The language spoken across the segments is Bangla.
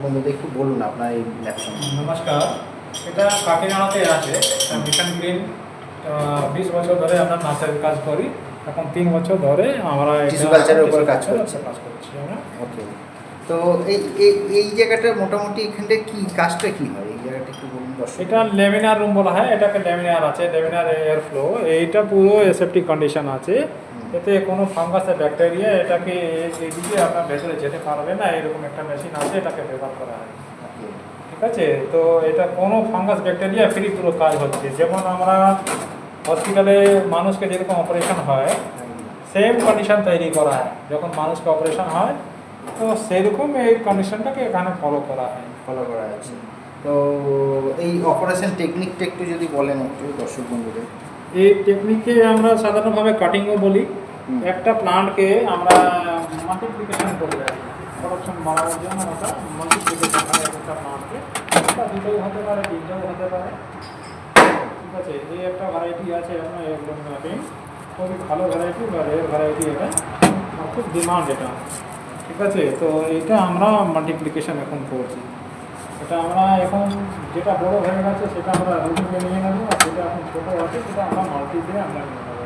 বন্ধুদের একটু বলুন আপনার এই ল্যাপটপ। নমস্কার, এটা কাকিনাড়াতে আছে মিশন গ্রিন। 20 বছর ধরে আমরা নাচের কাজ করি। এখন 3 বছর ধরে আমরা টিস্যু কালচারের উপর কাজ করছি আমরা। ওকে, তো এই এই এই জায়গাটা মোটামুটি এখানটা কি কাজটা কি হয় এই জায়গাটা একটু বলুন দর্শক। এটা লেমিনার রুম বলা হয়, এটাকে লেমিনার আছে, লেমিনার এয়ার ফ্লো। এইটা পুরো এসেপ্টিক কন্ডিশন আছে, এতে কোনো ফাঙ্গাস ব্যাকটেরিয়া এটাকে এইদিকে আপনার ভেতরে যেতে পারবে না, এরকম একটা মেশিন আছে, এটাকে ব্যবহার করা হয়। ঠিক আছে, তো এটা কোনো ফাঙ্গাস ব্যাকটেরিয়া ফ্রি পুরো কাজ হচ্ছে। যেমন আমরা হসপিটালে মানুষকে যেরকম অপারেশন হয় সেম কন্ডিশন তৈরি করা হয়, যখন মানুষকে অপারেশন হয় তো সেরকম এই কন্ডিশনটাকে এখানে ফলো করা আছে। তো এই অপারেশন টেকনিকটা একটু যদি বলেন একটু দর্শক বন্ধুদের। এই টেকনিকে আমরা সাধারণভাবে কাটিংও বলি। একটা প্লান্টকে আমরা মাল্টিপ্লিকেশন করে দেয়, প্রোডাকশন বাড়ানোর জন্য ওটা মাল্টিপ্লিকেশন হয় একটা প্লান্টকে। এটা দুটোও হতে পারে, তিনটেও হতে পারে। ঠিক আছে, এই একটা ভ্যারাইটি আছে আপনার এগুলো ম্যাপিং, খুবই ভালো ভ্যারাইটি বা রেয়ার ভ্যারাইটি, এটা আর খুব ডিমান্ড এটা। ঠিক আছে, তো এটা আমরা মাল্টিপ্লিকেশন এখন করছি। এটা আমরা এখন যেটা বড় হয়ে গেছে সেটা আমরা রুটিনে নিয়ে নেবো, আর যেটা এখন ছোটো আছে সেটা আমরা মাল্টি দিয়ে আমরা নিয়ে নেবো।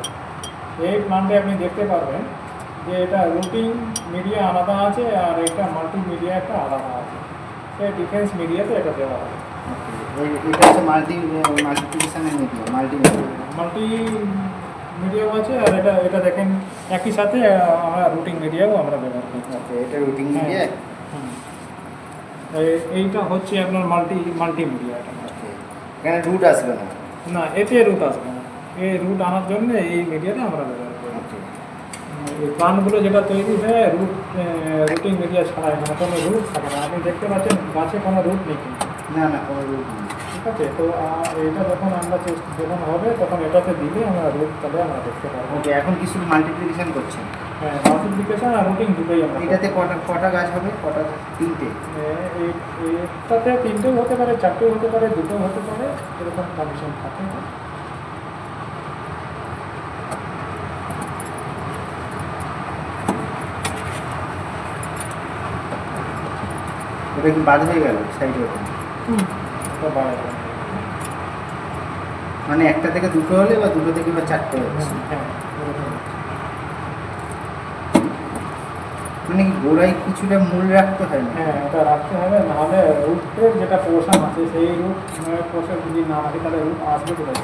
এই প্ল্যান্টে আপনি দেখতে পারবেন যে এটা রুটিন মিডিয়া আলাদা আছে আর এটা মাল্টি মিডিয়া একটা আলাদা আছে। সেই ডিফেন্স মিডিয়াতে এটা দেওয়া হয়। এটা হচ্ছে মাল্টিপ্লিকেশনের মিডিয়া, মাল্টি মিডিয়াও আছে, আর এটা দেখেন একই সাথে আমরা রুটিন মিডিয়াও আমরা ব্যবহার করছি। এটা রুটিন মিডিয়া। এইটা হচ্ছে আপনার মাল্টি মিডিয়া। এখানে রুট আসবে না? না, এতে রুট আসবে না। এই রুট আনার জন্য এই মিডিয়াটা আমরা ব্যবহার করি। এই প্লান্টগুলো যেটা তৈরি হয় রুটিং মিডিয়া ছাড়া, এখানে কোনো রুট থাকে না। আপনি দেখতে পাচ্ছেন গাছে কোনো রুট নেই কিন্তু। না কোনো রুট নেই। ঠিক আছে, তো এটা যখন আমরা যখন হবে তখন এটাতে দিলে আমরা রুট তাহলে আমরা দেখতে পারবো। ওকে, এখন কি শুধু মাল্টিপ্লিকেশন করছেন? হ্যাঁ, মাল্টিপ্লিকেশন আর রুটিং দুটোই আমরা। এটাতে কটা গাছ হবে? তিনটে? এটাতে তিনটেও হতে পারে, চারটেও হতে পারে, দুটোও হতে পারে, এরকম কন্ডিশন থাকে। এটা কি বাদ হয়ে গেল সাইডে? মানে একটা থেকে দুটো হলে বা দুটো থেকে বা চারটে হচ্ছে? হ্যাঁ, মানে কি গোড়ায় কিছুটা মূল রাখতে হয় না? হ্যাঁ, এটা রাখতে হবে, নাহলে রুটের যেটা পোর্শন আছে সেই রুট পোর্শন যদি না রাখে তাহলে রুট আসবে কোথায়?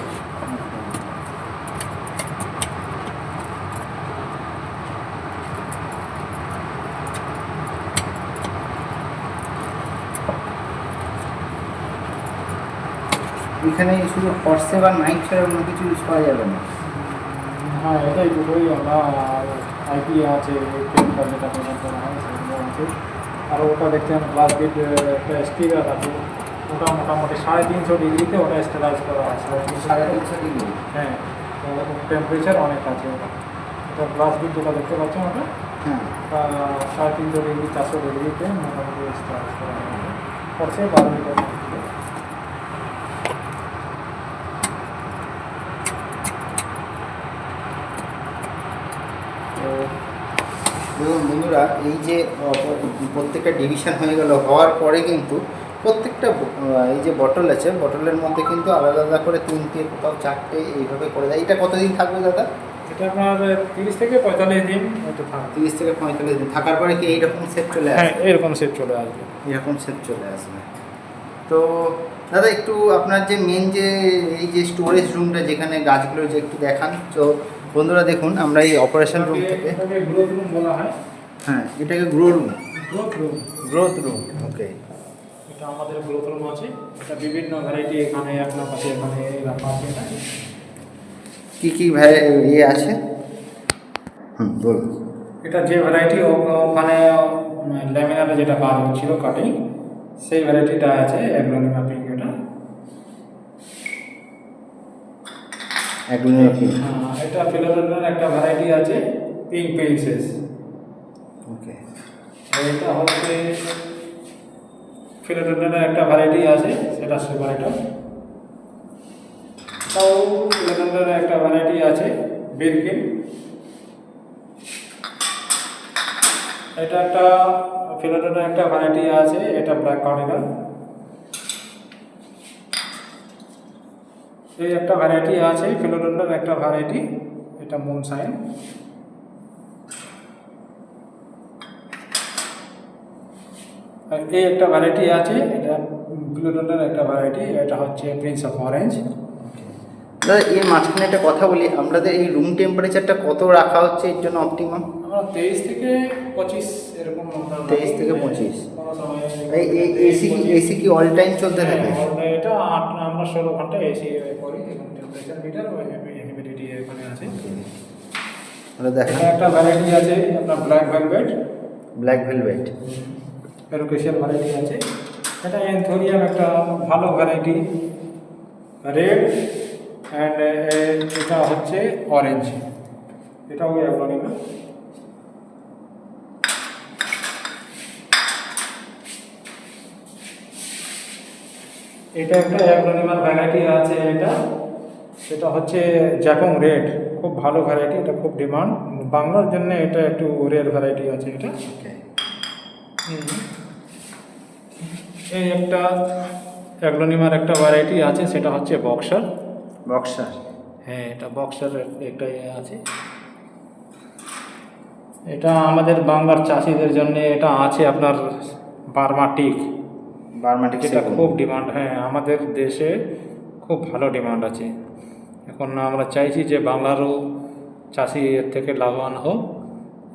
এখানে শুধু ফর্সে বা নাইট ছাড়া অন্য কিছু ইউজ করা যাবে না? হ্যাঁ, এটাই দুটোই আমরা আইপি আছে, কেমিক্যাল যেটা ব্যবহার করা হয় সেগুলো আছে। আর ওটা দেখছেন গ্লাস বিট একটা স্টিকার আছে, ওটা মোটামুটি 350 ডিগ্রিতে ওটা স্টেলাইজ করা আছে। 350 ডিগ্রি? হ্যাঁ, টেম্পারেচার অনেক আছে ওটা। এটা গ্লাস বিট যেটা দেখতে পাচ্ছেন ওটা হ্যাঁ, 350 ডিগ্রি 400 ডিগ্রিতে মোটামুটি স্টেলাইজ করা হয়। পড়ছে 12 মিটার। দেখুন বন্ধুরা, এই যে প্রত্যেকটা ডিভিশন হয়ে গেল, হওয়ার পরে কিন্তু প্রত্যেকটা এই যে বটল আছে, বটলের মধ্যে কিন্তু আলাদা আলাদা করে 3টে, কোথাও 4টে এইভাবে করে দেয়। এটা কতদিন থাকবে দাদা? এটা আপনার 30 থেকে 45 দিন হয়তো থাকবে। 30 থেকে 45 দিন থাকার পরে কি এইরকম সেট চলে আসবে? হ্যাঁ, এরকম সেট চলে আসবে। এরকম সেট চলে আসবে। তো দাদা একটু আপনার যে মেন যে এই যে স্টোরেজ রুমটা যেখানে গাছগুলো যে একটু দেখান। তো বন্ধুরা দেখুন, আমরা এই অপারেশন রুম থেকে, এটাকে গ্রোথ রুম বলা হয়। হ্যাঁ এটাকে গ্রো রুম, গ্রোথ রুম। ওকে, এটা আমাদের গ্রোথ রুম আছে। এটা বিভিন্ন ভ্যারাইটি এখানে আপনার পাশে এখানে রাখা আছে। এটা কী ইয়ে আছে? বলুন। এটা যে ভ্যারাইটি ওখানে ল্যামিনারে যেটা কাজ হচ্ছিল কাটিং, সেই ভ্যারাইটিটা আছে অ্যাগ্লোনিমা পিঙ্ক। এটা ফিলোডেন্ড্রন একটা ভ্যারাইটি আছে, পিঙ্ক প্রিন্সেস। ওকে, এটা হচ্ছে ফিলোডেন্ড্রনের একটা ভ্যারাইটি আছে, সেটা সেপারেটর। তাও ফিলোডেন্ড্রনের একটা ভ্যারাইটি আছে, বিরকিন। এটা একটা ফিলোডনের একটা ভ্যারাইটি আছে, এটা ব্ল্যাক কার্ডিনাল। এই একটা ভ্যারাইটি আছে ফিলোডনের একটা ভ্যারাইটি, এটা মুনশাইন। আর এই একটা ভ্যারাইটি আছে, এটা ফিলোডনের একটা ভ্যারাইটি, এটা হচ্ছে প্রিন্স অফ অরেঞ্জ। দাদা এর মাঝখানে একটা কথা বলি, আপনাদের এই রুম টেম্পারেচারটা কত রাখা হচ্ছে এর জন্য অপটিমাম? আমরা 23 থেকে 25 এরকম। 23 থেকে 25। কোনো সময় এই এসি কি অল টাইম চলতে থাকে? এটা আমরা 16 ঘন্টা এসি করি এবং টেম্পারেচার মিটার হিউমিডিটি এখানে আছে। তাহলে দেখেন এটা একটা ভ্যারাইটি আছে আপনার ব্ল্যাক ভেলভেট, ব্ল্যাক ভেলভেট। এরোকেশিয়াল ভ্যারাইটি আছে। এটা এনথোরিয়াম একটা ভালো ভ্যারাইটি, রেড অ্যান্ড এটা হচ্ছে অরেঞ্জ, এটাও অ্যাভলোনিমা। এটা একটা অ্যাভলোনিমার ভ্যারাইটি আছে, এটা হচ্ছে জ্যাপং রেড, খুব ভালো ভ্যারাইটি, এটা খুব ডিমান্ড বাংলার জন্য, এটা একটু রেয়ার ভ্যারাইটি আছে এটা। এই একটা অ্যাগ্লোনিমার একটা ভ্যারাইটি আছে, সেটা হচ্ছে বক্সার। বক্সার? হ্যাঁ, এটা বক্সার একটা আছে। এটা আমাদের বাংলার চাষিদের জন্য এটা আছে আপনার বার্মাটিক। বার্মাটিক যেটা খুব ডিমান্ড, হ্যাঁ আমাদের দেশে খুব ভালো ডিমান্ড আছে। এখন আমরা চাইছি যে বাংলারও চাষি এর থেকে লাভবান হোক,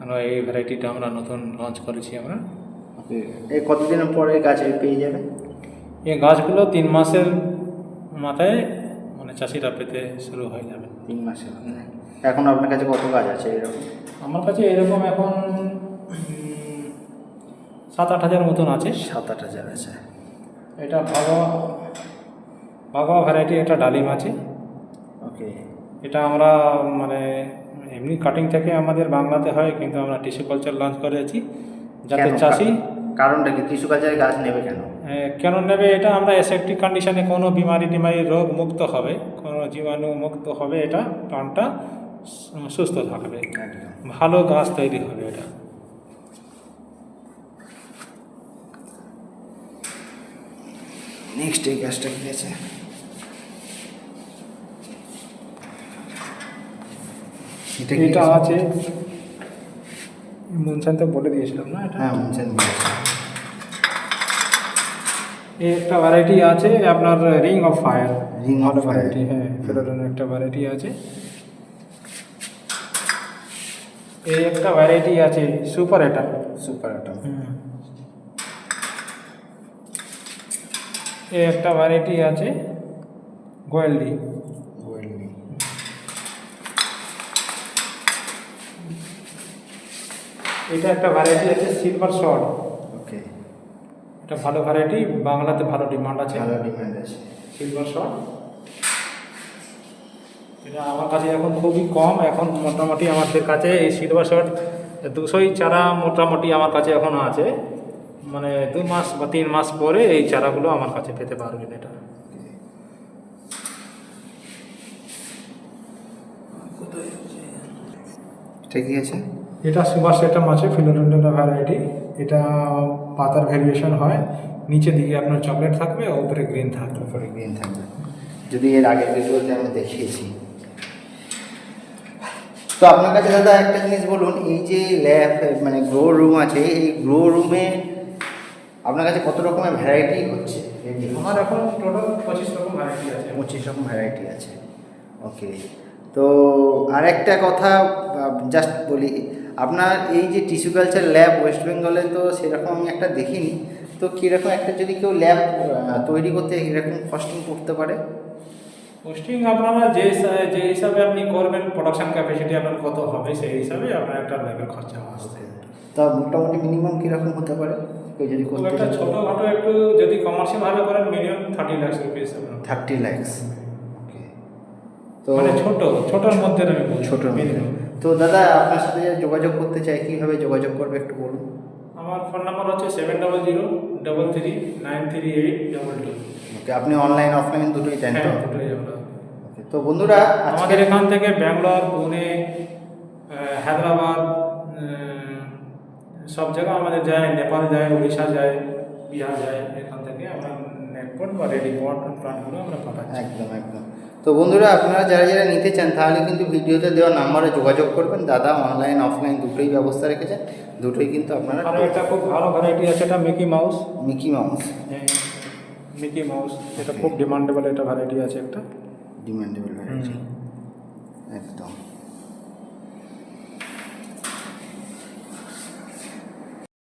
আমরা এই ভ্যারাইটিটা আমরা নতুন লঞ্চ করেছি আমরা। এই কতদিনের পরে গাছ পেয়ে যাবে? এই গাছগুলো 3 মাসের মাথায় মানে চাষিরা পেতে শুরু হয়ে যাবে। 3 মাসের? এখন আপনার কাছে কত গাছ আছে এরকম? আমার কাছে এরকম এখন 7-8 হাজার মতন আছে। 7-8 হাজার আছে। এটা বাঘা ভ্যারাইটি, এটা ডালিম আছে। ওকে। এটা আমরা মানে এমনি কাটিং থেকে আমাদের বাংলাতে হয়, কিন্তু আমরা টিস্যু কালচার লঞ্চ করেছি যাতে চাষি। কারণটা কি টিস্যু কালচারে গাছ নেবে কেন? কেন নেবে, এটা আমরা অ্যাসেপ্টিক কন্ডিশনে কোনো বিমারি রোগ মুক্ত হবে, কোনো জীবাণু মুক্ত হবে, এটা প্লান্টটা সুস্থ থাকবে, ভালো গাছ তৈরি হবে এটা। নেক্সট এই গাছটা কি আছে? এটা আছে মুনশাইন, তো বলে দিয়েছিলাম না এটা। হ্যাঁ মুনশাইন। এই একটা ভ্যারাইটি আছে আপনার ring of fire. Ring of variety, হ্যাঁ ফিলোডনের একটা ভ্যারাইটি আছে। এই একটা ভ্যারাইটি আছে সুপার অ্যাটম। Super atom. এই একটা ভ্যারাইটি আছে গোয়েলডি। গোয়েলডি। এটা একটা ভ্যারাইটি আছে সিলভার শর্ট। ওকে। এটা ভালো ভ্যারাইটি, বাংলাতে ভালো ডিমান্ড আছে। ভালো ডিমান্ড আছে সিলভার শর্ট। এটা আমার কাছে এখন খুবই কম, এখন মোটামুটি আমাদের কাছে এই সিলভার শর্ট 200ই চারা মোটামুটি আমার কাছে এখন আছে, মানে 2 মাস বা 3 মাস পরে এই চারাগুলো আমার কাছে পেতে পারবেন। এটা ঠিকই আছে। এটা সুপার সেটাম আছে ফিলোডেন্ড্রন ভ্যারাইটি। এটা পাতার ভেরিয়েশন হয়, নিচে দিকে আপনার চকলেট থাকবে, উপরে গ্রিন থাকবে। উপরে গ্রিন থাকবে, যদি এর আগের ভিডিওতে আমি দেখিয়েছি। তো আপনার কাছে দাদা একটা জিনিস বলুন, এই যে ল্যাব মানে গ্রো রুম আছে, এই গ্রো রুমে আপনার কাছে কত রকমের ভ্যারাইটি হচ্ছে? আমার এখন টোটাল 25 রকম ভ্যারাইটি আছে। 25 রকম ভ্যারাইটি আছে। ওকে। তো আরেকটা কথা জাস্ট বলি, আপনার এই যে টিস্যু কালচার ল্যাব ওয়েস্ট বেঙ্গলে তো সেরকম আমি একটা দেখিনি, তো কীরকম একটা যদি কেউ ল্যাব তৈরি করতে এরকম কস্টিং করতে পারে? পোস্টিং আপনারা যে হিসাবে আপনি করবেন, প্রোডাকশন ক্যাপাসিটি আপনার কত হবে সেই হিসাবে আপনার একটা ল্যাবের খরচা আসবে। তা মোটামুটি মিনিমাম কীরকম হতে পারে কেউ যদি করতে একটা চায়? ছোটোখাটো একটু যদি কমার্শিয়ালভাবে করেন মিনিমাম 30 লাখ রুপিস। 30 lakhs। ওকে। তো মানে ছোটোর মধ্যে আমি বলছি, ছোটোর মিনিমাম। তো দাদা আপনার সাথে যোগাযোগ করতে চাই, কীভাবে যোগাযোগ করবে একটু বলুন। আমার ফোন নাম্বার হচ্ছে 7003339382। ওকে। আপনি অনলাইন অফলাইন দুটোই দেন তো? হ্যাঁ, দুটোই আমরা। ওকে। তো বন্ধুরা আমাদের এখান থেকে ব্যাঙ্গালোর, পুনে, হায়দ্রাবাদ, সব জায়গায় আমাদের যায়, নেপাল যায়, উড়িষ্যা যায়, বিহার যায়, এখান থেকে আমরা নেটপট বা রেডি পট প্লান্টগুলো আমরা পাঠাচ্ছি। একদম একদম। তো বন্ধুরা আপনারা যারা যারা নিতে চান তাহলে কিন্তু ভিডিওতে দেওয়া নাম্বারে যোগাযোগ করবেন। দাদা অনলাইন অফলাইন দুটোই ব্যবস্থা রেখেছেন, দুটোই কিন্তু আপনারা আর একটা খুব ভালো ভ্যারাইটি আছে, এটা Mickey mouse. Mickey mouse, Mickey mouse এটা খুব ডিমান্ডেবল একটা ভ্যারাইটি আছে একটা। ডিমান্ডেবল ভ্যারাইটি একদম।